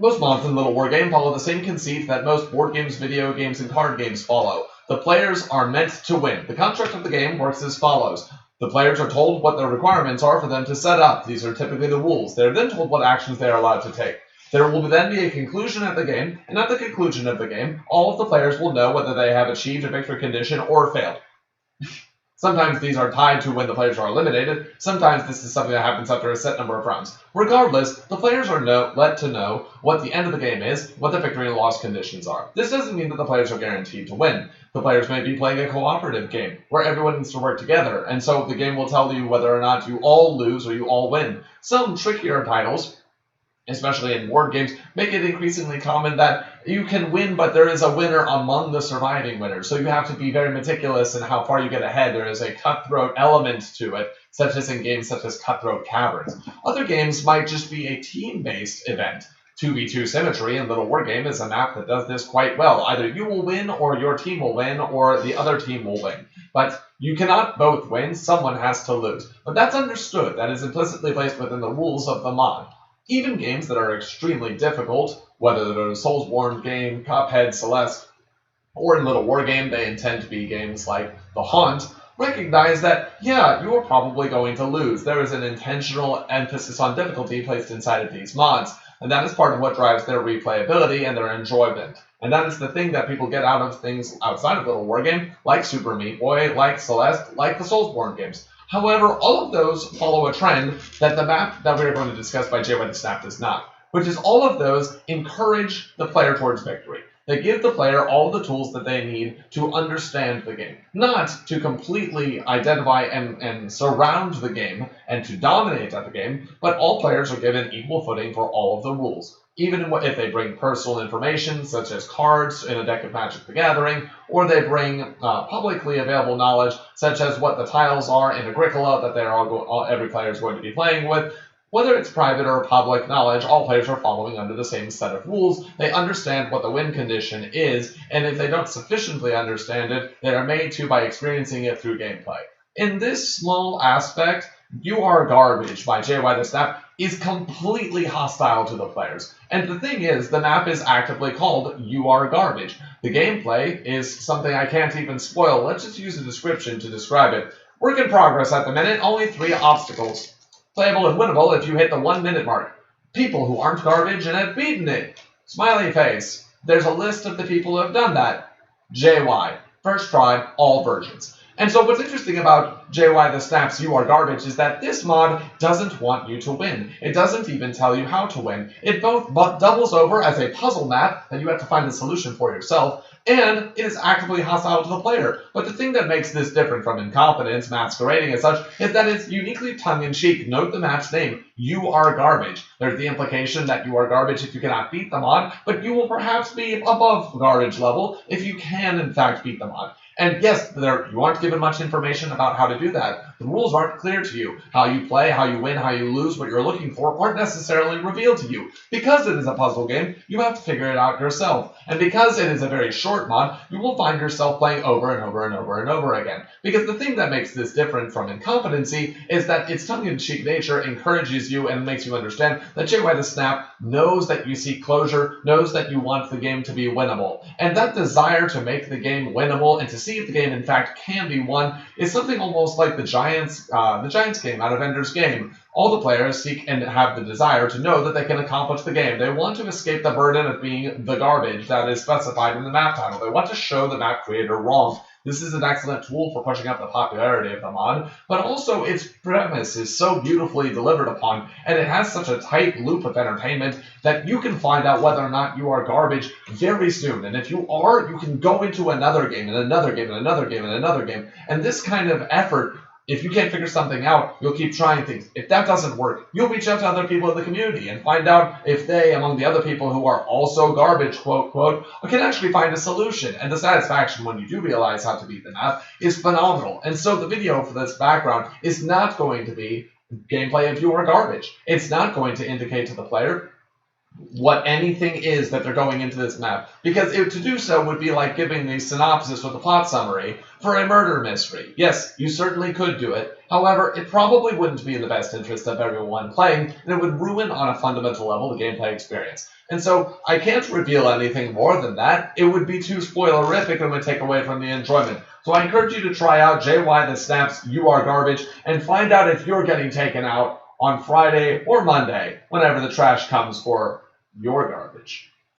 Most mods in Little Wargame follow the same conceit that most board games, video games, and card games follow. The players are meant to win. The construct of the game works as follows. The players are told what the requirements are for them to set up. These are typically the rules. They are then told what actions they are allowed to take. There will then be a conclusion at the game, and at the conclusion of the game, all of the players will know whether they have achieved a victory condition or failed. Sometimes these are tied to when the players are eliminated. Sometimes this is something that happens after a set number of rounds. Regardless, the players are let to know what the end of the game is, what the victory and loss conditions are. This doesn't mean that the players are guaranteed to win. The players may be playing a cooperative game, where everyone needs to work together, and so the game will tell you whether or not you all lose or you all win. Some trickier titles, especially in board games, make it increasingly common that you can win, but there is a winner among the surviving winners. So you have to be very meticulous in how far you get ahead. There is a cutthroat element to it, such as in games such as Cutthroat Caverns. Other games might just be a team-based event. 2v2 Symmetry in Little Wargame is a map that does this quite well. Either you will win, or your team will win, or the other team will win. But you cannot both win. Someone has to lose. But that's understood. That is implicitly placed within the rules of the mod. Even games that are extremely difficult, whether they're a Soulsborne game, Cuphead, Celeste, or in Little Wargame, they intend to be games like The Haunt, recognize that, yeah, you are probably going to lose. There is an intentional emphasis on difficulty placed inside of these mods, and that is part of what drives their replayability and their enjoyment. And that is the thing that people get out of things outside of Little Wargame, like Super Meat Boy, like Celeste, like the Soulsborne games. However, all of those follow a trend that the map that we are going to discuss by JYtheSnap's does not, which is all of those encourage the player towards victory. They give the player all the tools that they need to understand the game, not to completely identify and surround the game and to dominate at the game, but all players are given equal footing for all of the rules. Even if they bring personal information, such as cards in a deck of Magic the Gathering, or they bring publicly available knowledge, such as what the tiles are in Agricola that every player is going to be playing with. Whether it's private or public knowledge, all players are following under the same set of rules. They understand what the win condition is, and if they don't sufficiently understand it, they are made to by experiencing it through gameplay. In this small aspect, You Are Garbage by JYtheSnap is completely hostile to the players. And the thing is, the map is actively called You Are Garbage. The gameplay is something I can't even spoil. Let's just use a description to describe it. Work in progress at the minute, only 3 obstacles. Playable and winnable if you hit the 1 minute mark. People who aren't garbage and have beaten it. Smiley face. There's a list of the people who have done that. JY. First try, all versions. And so what's interesting about JYtheSnap's You Are Garbage is that this mod doesn't want you to win. It doesn't even tell you how to win. It both doubles over as a puzzle map that you have to find the solution for yourself, and it is actively hostile to the player. But the thing that makes this different from incompetence masquerading as such is that it's uniquely tongue-in-cheek. Note the map's name, You Are Garbage. There's the implication that you are garbage if you cannot beat the mod, but you will perhaps be above garbage level if you can in fact beat the mod. And yes, you aren't given much information about how to do that. The rules aren't clear to you. How you play, how you win, how you lose, what you're looking for aren't necessarily revealed to you. Because it is a puzzle game, you have to figure it out yourself. And because it is a very short mod, you will find yourself playing over and over and over and over again. Because the thing that makes this different from incompetency is that its tongue-in-cheek nature encourages you and makes you understand that JYtheSnap knows that you seek closure, knows that you want the game to be winnable. And that desire to make the game winnable and to see if the game in fact can be won is something almost like the Giants game out of Ender's Game. All the players seek and have the desire to know that they can accomplish the game. They want to escape the burden of being the garbage that is specified in the map title. They want to show the map creator wrong. This is an excellent tool for pushing up the popularity of the mod, but also its premise is so beautifully delivered upon, and it has such a tight loop of entertainment that you can find out whether or not you are garbage very soon. And if you are, you can go into another game, and another game, and another game, and another game. And this kind of effort, if you can't figure something out, you'll keep trying things. If that doesn't work, you'll reach out to other people in the community and find out if they, among the other people who are also garbage, quote, quote, can actually find a solution. And the satisfaction when you do realize how to beat the map is phenomenal. And so the video for this background is not going to be gameplay of You Are Garbage. It's not going to indicate to the player what anything is that they're going into this map, because to do so would be like giving the synopsis or the plot summary for a murder mystery. Yes, you certainly could do it. However, it probably wouldn't be in the best interest of everyone playing, and it would ruin on a fundamental level the gameplay experience. And so I can't reveal anything more than that. It would be too spoilerific and would take away from the enjoyment. So I encourage you to try out JYtheSnap's JyWarGarbage and find out if you're getting taken out on Friday or Monday, whenever the trash comes for your garbage.